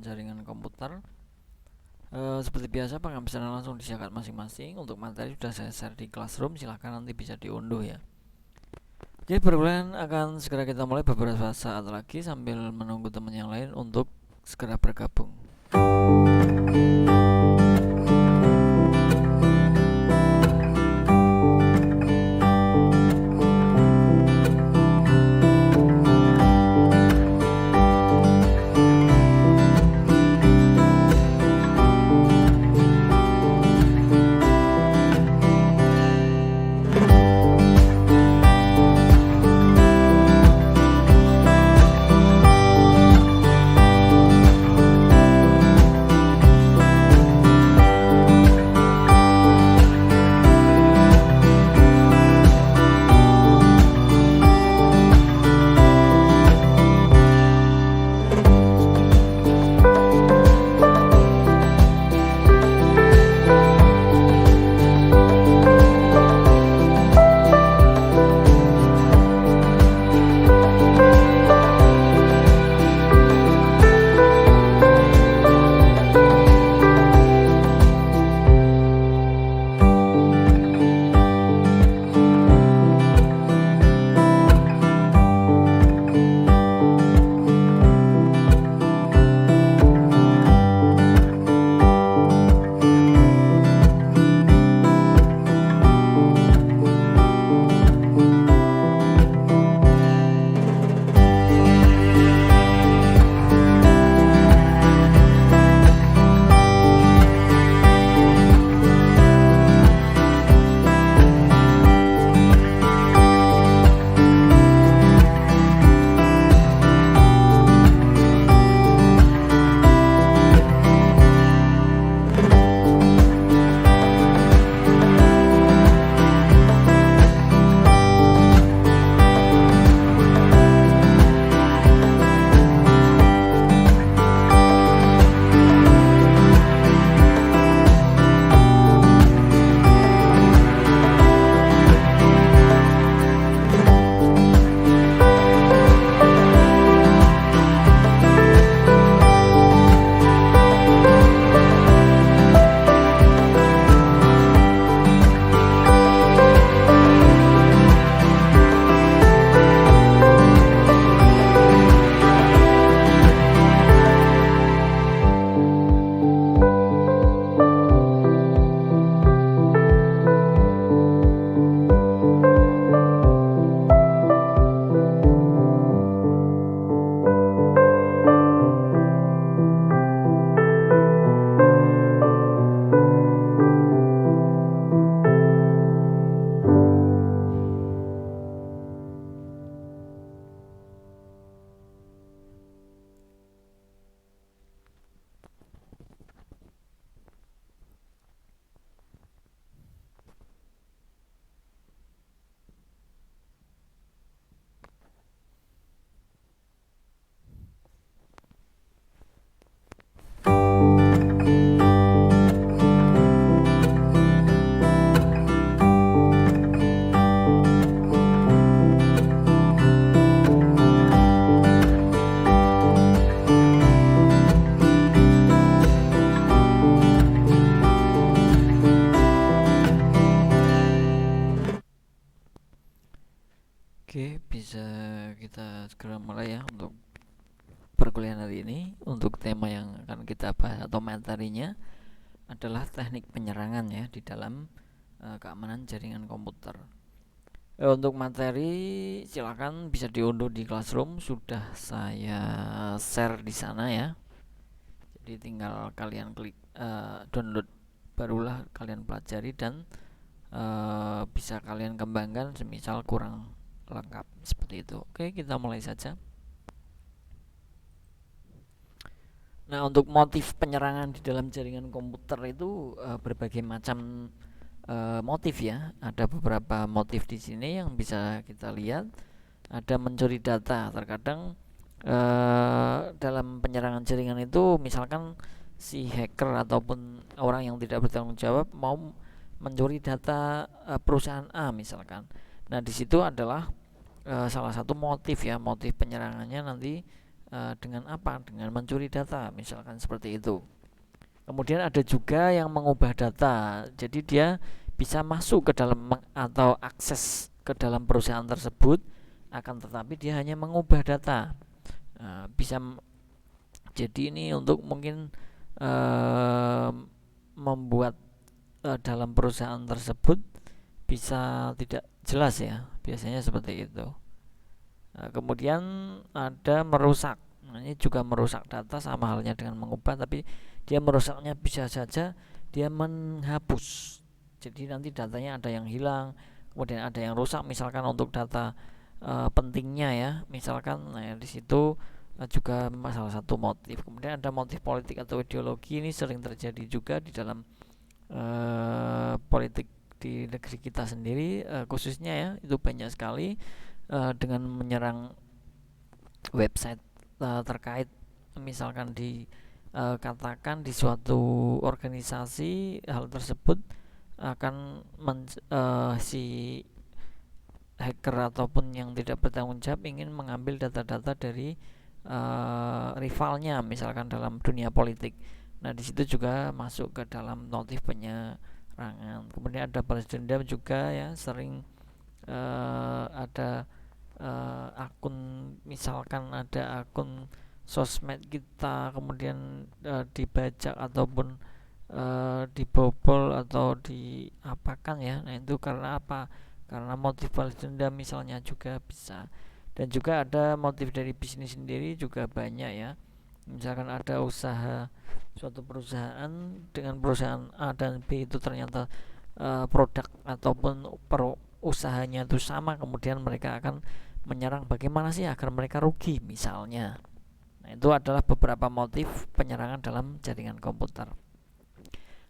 jaringan komputer. Seperti biasa pengabsennya langsung disiapkan masing-masing. Untuk materi sudah saya share di Classroom, silahkan nanti bisa diunduh ya. Jadi perkuliahan akan segera kita mulai beberapa saat lagi sambil menunggu teman yang lain untuk segera bergabung. Oke, bisa kita segera mulai ya untuk perkuliahan hari ini. Untuk tema yang akan kita bahas atau materinya adalah teknik penyerangan ya di dalam keamanan jaringan komputer. Untuk materi silakan bisa diunduh di Classroom, sudah saya share di sana ya. Jadi tinggal kalian klik download, barulah kalian pelajari dan bisa kalian kembangkan semisal kurang lengkap seperti itu. Oke, kita mulai saja. Nah, untuk motif penyerangan di dalam jaringan komputer itu berbagai macam motif ya. Ada beberapa motif di sini yang bisa kita lihat. Ada mencuri data. Terkadang dalam penyerangan jaringan itu misalkan si hacker ataupun orang yang tidak bertanggung jawab mau mencuri data perusahaan A misalkan. Nah, di situ adalah salah satu motif ya, motif penyerangannya nanti dengan apa? Dengan mencuri data, misalkan seperti itu. Kemudian ada juga yang mengubah data, jadi dia bisa masuk ke dalam atau akses ke dalam perusahaan tersebut, akan tetapi dia hanya mengubah data. Bisa jadi ini untuk mungkin membuat dalam perusahaan tersebut bisa tidak jelas ya, biasanya seperti itu. Kemudian ada merusak. Ini juga merusak data, sama halnya dengan mengubah, tapi dia merusaknya bisa saja dia menghapus. Jadi nanti datanya ada yang hilang, kemudian ada yang rusak, misalkan untuk data pentingnya ya, misalkan di situ juga salah satu motif. Kemudian ada motif politik atau ideologi, ini sering terjadi juga di dalam politik di negeri kita sendiri, khususnya ya, itu banyak sekali dengan menyerang website terkait, misalkan katakan di suatu organisasi hal tersebut akan si hacker ataupun yang tidak bertanggung jawab ingin mengambil data-data dari rivalnya, misalkan dalam dunia politik. Nah, di situ juga masuk ke dalam motif penyerangan. Kemudian ada balas dendam juga ya, sering ada akun, misalkan ada akun sosmed kita kemudian dibajak ataupun dibobol atau diapakan ya. Nah, itu karena apa? Karena motif balas dendam misalnya juga bisa. Dan juga ada motif dari bisnis sendiri juga banyak ya. Misalkan ada usaha, suatu perusahaan dengan perusahaan A dan B itu ternyata produk ataupun usahanya itu sama, kemudian mereka akan menyerang bagaimana sih agar mereka rugi misalnya. Nah, itu adalah beberapa motif penyerangan dalam jaringan komputer.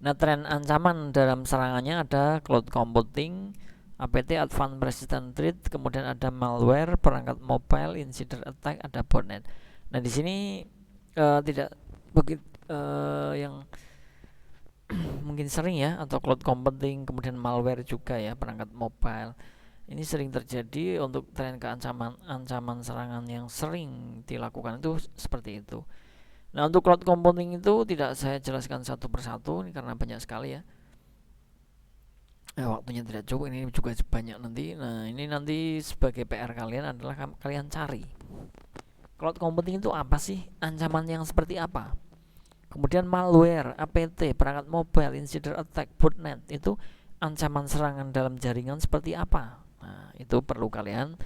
Nah, tren ancaman dalam serangannya ada cloud computing, APT Advanced Persistent Threat, kemudian ada malware, perangkat mobile, insider attack, ada botnet. Nah, di sini tidak begitu yang mungkin sering ya, atau cloud computing, kemudian malware juga ya, perangkat mobile. Ini sering terjadi untuk tren ancaman serangan yang sering dilakukan itu seperti itu. Nah, untuk cloud computing itu tidak saya jelaskan satu persatu ini karena banyak sekali ya. Waktunya tidak cukup, ini juga banyak nanti. Nah, ini nanti sebagai PR kalian adalah kalian cari cloud computing itu apa sih, ancaman yang seperti apa. Kemudian malware, APT, perangkat mobile, insider attack, botnet, itu ancaman serangan dalam jaringan seperti apa. Nah, itu perlu kalian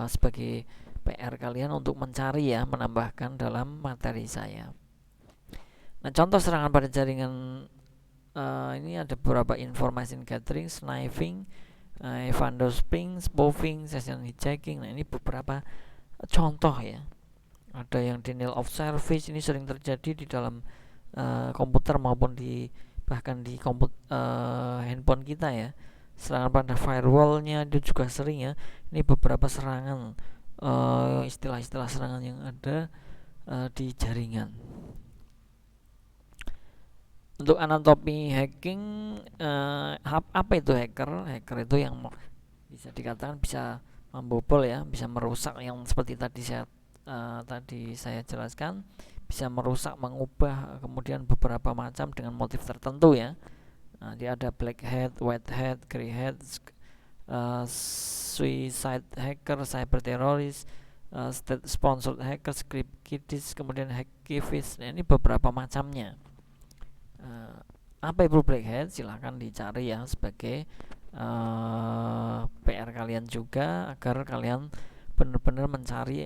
sebagai PR kalian untuk mencari ya, menambahkan dalam materi saya. Nah, contoh serangan pada jaringan ini ada beberapa: information gathering, sniping, evandosping, spoofing, session hijacking. Nah, ini beberapa contoh ya. Ada yang denial of service, ini sering terjadi di dalam komputer maupun bahkan di handphone kita ya. Serangan pada firewallnya itu juga sering ya. Ini beberapa serangan, istilah-istilah serangan yang ada di jaringan. Untuk anatomi hacking, apa itu hacker? Hacker itu yang bisa dikatakan bisa membobol ya, bisa merusak, yang seperti tadi saya jelaskan, bisa merusak, mengubah, kemudian beberapa macam dengan motif tertentu ya. Nah, dia ada black hat, white hat, grey hat, suicide hacker, cyber teroris, state sponsored hacker, script kiddies, kemudian hacktivist. Nah, ini beberapa macamnya. Apa itu black hat? Silahkan dicari ya sebagai PR kalian juga, agar kalian benar-benar mencari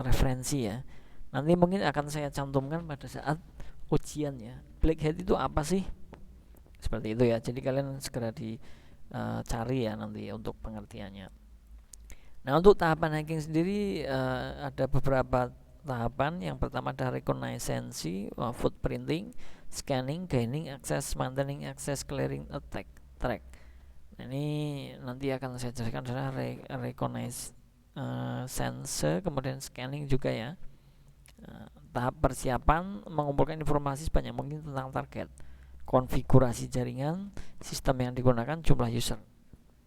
referensi ya. Nanti mungkin akan saya cantumkan pada saat ujian ya. Black hat itu apa sih? Seperti itu ya. Jadi kalian segera dicari ya nanti untuk pengertiannya. Nah, untuk tahapan hacking sendiri ada beberapa tahapan. Yang pertama ada reconnaissance, footprinting, scanning, gaining access, maintaining access, clearing attack, track. Nah, ini nanti akan saya jelaskan adalah reconnaissance, kemudian scanning juga ya. Tahap persiapan, mengumpulkan informasi sebanyak mungkin tentang target, konfigurasi jaringan, sistem yang digunakan, jumlah user.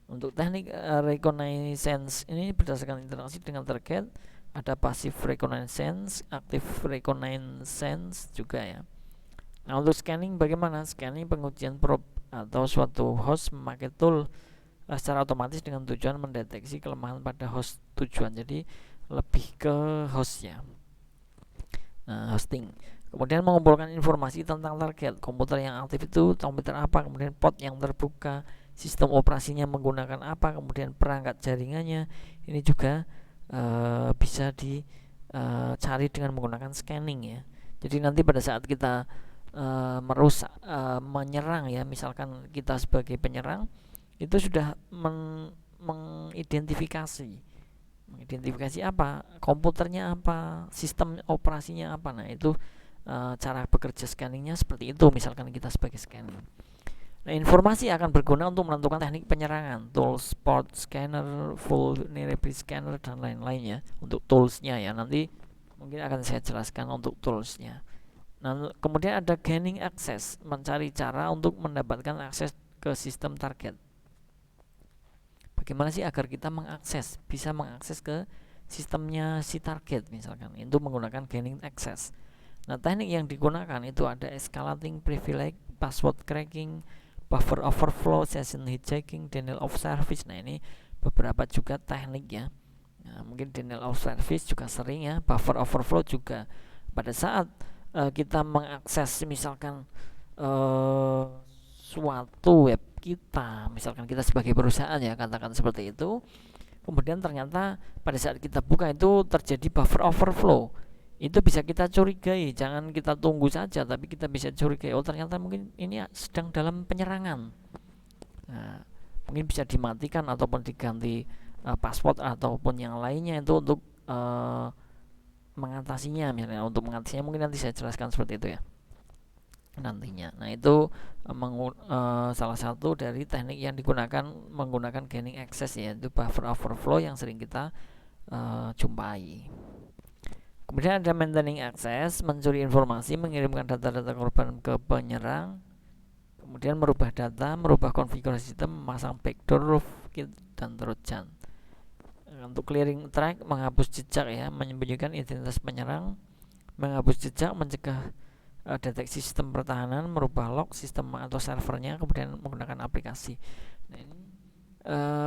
Untuk teknik reconnaissance ini berdasarkan interaksi dengan target, ada passive reconnaissance, active reconnaissance juga ya. Nah, untuk scanning bagaimana? Scanning pengujian probe atau suatu host memakai tool secara otomatis dengan tujuan mendeteksi kelemahan pada host tujuan. Jadi lebih ke host ya. Nah, hosting. Kemudian mengumpulkan informasi tentang target komputer yang aktif itu komputer apa, kemudian port yang terbuka, sistem operasinya menggunakan apa, kemudian perangkat jaringannya. Ini juga bisa dicari dengan menggunakan scanning ya. Jadi nanti pada saat kita merusak, menyerang ya, misalkan kita sebagai penyerang itu sudah mengidentifikasi apa, komputernya apa, sistem operasinya apa. Nah itu cara bekerja scanningnya seperti itu, misalkan kita sebagai scanning. Nah, informasi akan berguna untuk menentukan teknik penyerangan, tools, port scanner, vulnerability scanner, dan lain-lain ya. Untuk toolsnya ya, nanti mungkin akan saya jelaskan untuk toolsnya. Nah, kemudian ada gaining access, mencari cara untuk mendapatkan akses ke sistem target. Bagaimana sih agar kita bisa mengakses ke sistemnya si target misalkan, itu menggunakan gaining access. Nah, teknik yang digunakan itu ada escalating privilege, password cracking, buffer overflow, session hijacking, denial of service. Nah, ini beberapa juga teknik ya. Nah, mungkin denial of service juga sering ya, buffer overflow juga. Pada saat kita mengakses misalkan suatu web kita, misalkan kita sebagai perusahaan ya, katakan seperti itu, kemudian ternyata pada saat kita buka itu terjadi buffer overflow, itu bisa kita curigai. Jangan kita tunggu saja, tapi kita bisa curigai, oh ternyata mungkin ini sedang dalam penyerangan. Nah, mungkin bisa dimatikan ataupun diganti password ataupun yang lainnya itu untuk mengatasinya. Misalnya untuk mengatasinya mungkin nanti saya jelaskan seperti itu ya nantinya. Nah, itu salah satu dari teknik yang digunakan menggunakan gaining access ya, itu buffer overflow yang sering kita jumpai. Kemudian ada maintaining access, mencuri informasi, mengirimkan data-data korban ke penyerang, kemudian merubah data, merubah konfigurasi sistem, memasang backdoor, rootkit, dan trojan. Untuk clearing track, menghapus jejak ya, menyembunyikan identitas penyerang, menghapus jejak, mencegah deteksi sistem pertahanan, merubah log sistem atau servernya, kemudian menggunakan aplikasi. Nah, ini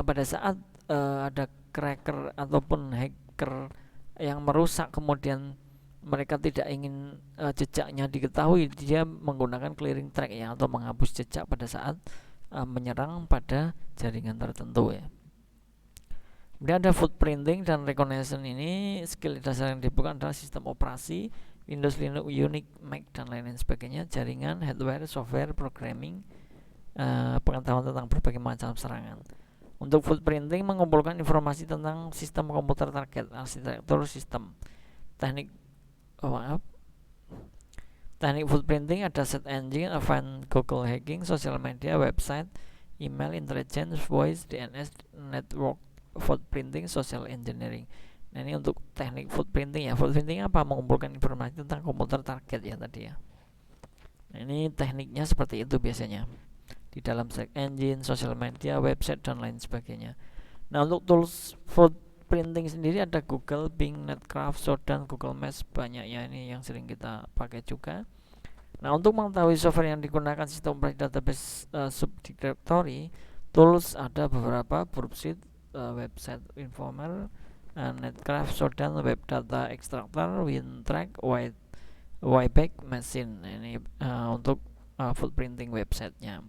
pada saat ada cracker ataupun hacker yang merusak, kemudian mereka tidak ingin jejaknya diketahui, dia menggunakan clearing track ya, atau menghapus jejak pada saat menyerang pada jaringan tertentu ya. Kemudian ada footprinting dan reconnaissance. Ini skill dasar yang dibutuhkan adalah sistem operasi Windows, Linux, Unix, Mac, dan lain-lain sebagainya, jaringan, hardware, software, programming, pengetahuan tentang berbagai macam serangan. Untuk footprinting mengumpulkan informasi tentang sistem komputer target, arsitektur sistem. Teknik footprinting ada search engine, advanced Google hacking, social media, website, email, intelligence, voice, DNS, network footprinting, social engineering. Nah, ini untuk teknik footprinting ya. Footprinting apa? Mengumpulkan informasi tentang komputer target ya tadi ya. Nah, ini tekniknya seperti itu biasanya di dalam search engine, social media, website, dan lain sebagainya. Nah, untuk tools footprinting sendiri ada Google, Bing, Netcraft, Shodan, Google Maps, banyak ya, ini yang sering kita pakai juga. Nah, untuk mengetahui software yang digunakan sistem operasi database subdirectory, tools ada beberapa, Burpsuite, website informer, Netcraft, Shodan, web data extractor, WinTrack, Wayback Machine. Ini untuk footprinting websitenya.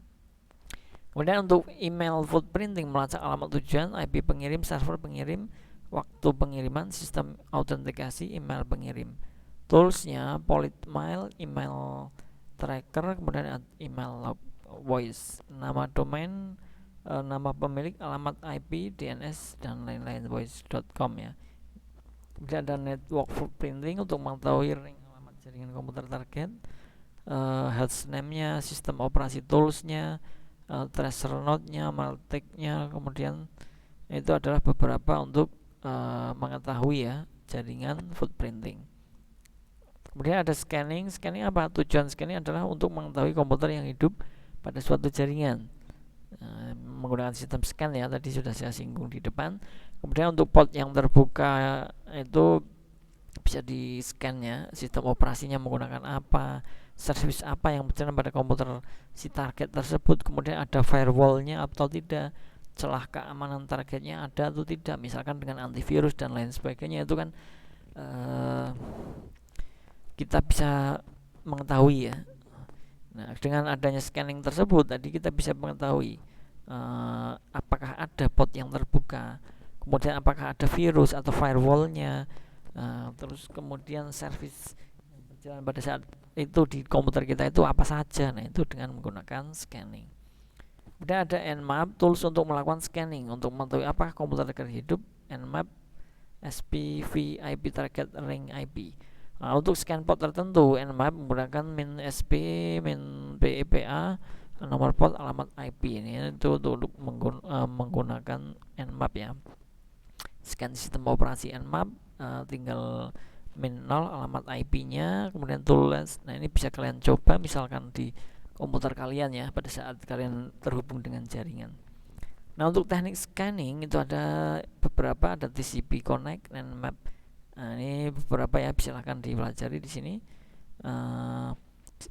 Kemudian untuk email footprinting, melacak alamat tujuan, IP pengirim, server pengirim, waktu pengiriman, sistem autentikasi email pengirim. Toolsnya Politmail, email tracker, kemudian email voice, nama domain, nama pemilik, alamat IP, DNS, dan lain-lain, voice.com ya. Kemudian ada network footprinting untuk mengetahui ring alamat jaringan komputer target, host name-nya, sistem operasi toolsnya, tracer node-nya, maltech-nya. Kemudian itu adalah beberapa untuk mengetahui ya jaringan footprinting. Kemudian ada scanning. Scanning apa? Tujuan scanning adalah untuk mengetahui komputer yang hidup pada suatu jaringan. menggunakan sistem scan ya, tadi sudah saya singgung di depan. Kemudian untuk port yang terbuka itu bisa di scan ya, sistem operasinya menggunakan apa, service apa yang berjalan pada komputer si target tersebut, kemudian ada firewallnya atau tidak, celah keamanan targetnya ada atau tidak, misalkan dengan antivirus dan lain sebagainya. Itu kan kita bisa mengetahui ya. Nah, dengan adanya scanning tersebut tadi kita bisa mengetahui apakah ada port yang terbuka, kemudian apakah ada virus atau firewallnya, terus kemudian service yang berjalan pada saat itu di komputer kita itu apa saja. Nah, itu dengan menggunakan scanning. Kemudian ada Nmap, tools untuk melakukan scanning untuk mengetahui apakah komputer kita hidup. Nmap SPV IP target ring IP. Untuk scan port tertentu, Nmap menggunakan min SP, min PEPA, nomor port, alamat IP. Ini itu untuk menggunakan Nmap ya. Scan sistem operasi Nmap, tinggal min 0 alamat IP-nya, kemudian tools. Nah, ini bisa kalian coba misalkan di komputer kalian ya pada saat kalian terhubung dengan jaringan. Nah, untuk teknik scanning itu ada beberapa, ada TCP Connect, Nmap. Nah, ini beberapa ya, silahkan dipelajari di sini.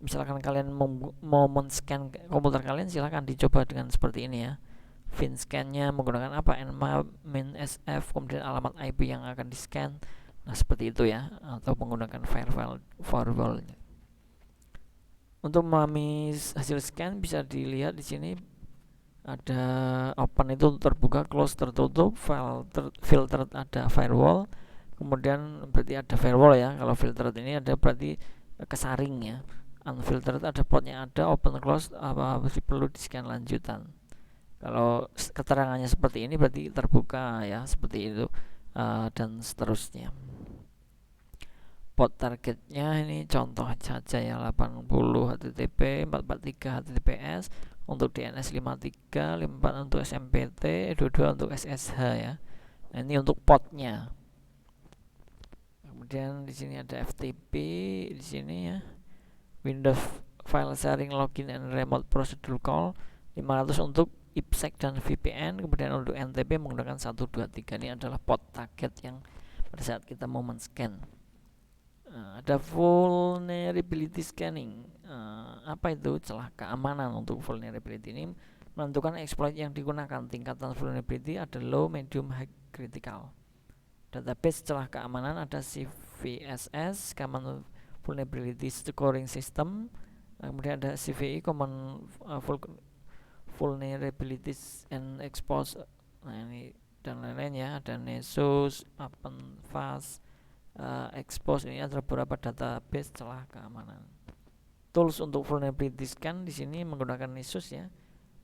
Misalkan kalian mau men-scan komputer kalian, silahkan dicoba dengan seperti ini ya. Scan-nya menggunakan apa? Nmap, min SF, kemudian alamat IP yang akan di-scan. Nah, seperti itu ya, atau menggunakan firewall. Untuk memahami hasil scan bisa dilihat di sini ada open itu terbuka, close tertutup, filter ada firewall. Kemudian berarti ada firewall ya. Kalau filtered ini ada berarti kesaring ya. Unfiltered ada portnya ada, open close apa perlu di scan lanjutan. Kalau keterangannya seperti ini berarti terbuka ya, seperti itu, dan seterusnya. Port targetnya ini contoh saja ya, 80 HTTP, 443 HTTPS untuk DNS 53, 54 untuk SMPT, 22 untuk SSH ya. Nah, ini untuk portnya. Kemudian di sini ada FTP di sini ya. Windows File Sharing Login and Remote Procedure Call 500 untuk IPsec dan VPN. Kemudian untuk NTP menggunakan 123. Ini adalah port target yang pada saat kita mau men-scan. Ada vulnerability scanning. Apa itu? Celah keamanan. Untuk vulnerability ini menentukan exploit yang digunakan. Tingkatan vulnerability ada low, medium, high, critical. Database celah keamanan ada CVSS, Common Vulnerability Scoring System. Kemudian ada CVE, Common Vulnerabilities and Expose. Nah, ini dan lain-lain ya. Ada Nessus, OpenFast, Expose. Ini adalah beberapa database celah keamanan. Tools untuk vulnerability scan di sini menggunakan Nessus ya.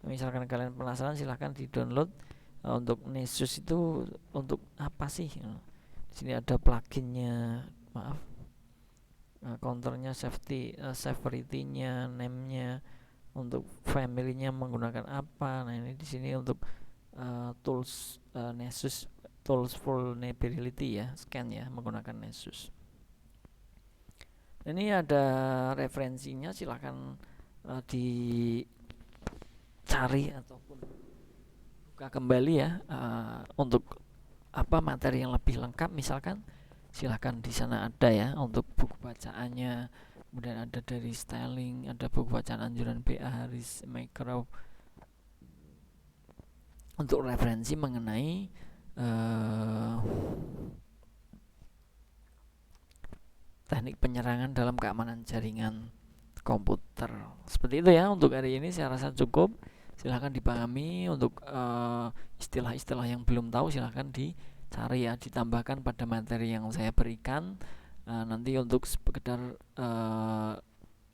Misalkan kalian penasaran, silahkan di-download. Untuk Nessus itu untuk apa sih? Di sini ada pluginnya, counternya, severity-nya, name-nya, untuk family-nya menggunakan apa. Nah, ini di sini untuk tools Nessus, tools vulnerability ya, scan ya menggunakan Nessus. Ini ada referensinya, silahkan dicari ataupun buka kembali ya, untuk apa materi yang lebih lengkap misalkan silahkan di sana ada ya untuk buku bacaannya. Kemudian ada dari styling, ada buku bacaan anjuran BA Harris Micro untuk referensi mengenai teknik penyerangan dalam keamanan jaringan komputer. Seperti itu ya untuk hari ini, saya rasa cukup. Silahkan dipahami. Untuk istilah-istilah yang belum tahu silahkan dicari ya, ditambahkan pada materi yang saya berikan. Nanti untuk sekedar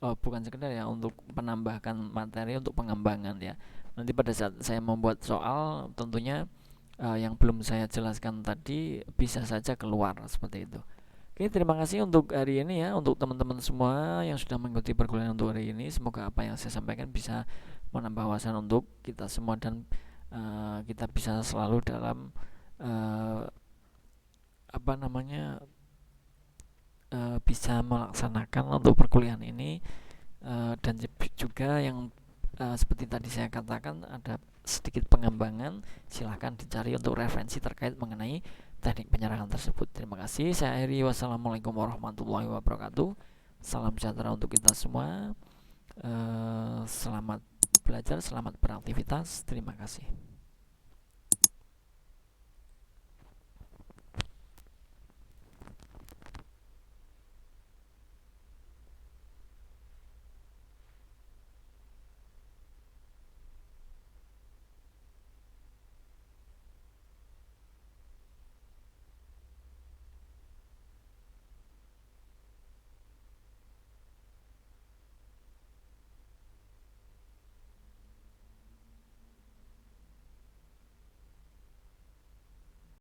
bukan sekedar ya, untuk menambahkan materi untuk pengembangan ya. Nanti pada saat saya membuat soal tentunya yang belum saya jelaskan tadi bisa saja keluar seperti itu. Oke, terima kasih untuk hari ini ya, untuk teman-teman semua yang sudah mengikuti perkuliahan untuk hari ini. Semoga apa yang saya sampaikan bisa menambah wawasan untuk kita semua, dan kita bisa selalu dalam bisa melaksanakan untuk perkuliahan ini, dan juga yang seperti tadi saya katakan ada sedikit pengembangan, silahkan dicari untuk referensi terkait mengenai teknik penyerangan tersebut. Terima kasih. Saya akhiri. Wassalamualaikum warahmatullahi wabarakatuh. Salam sejahtera untuk kita semua. Selamat belajar, selamat beraktivitas. Terima kasih.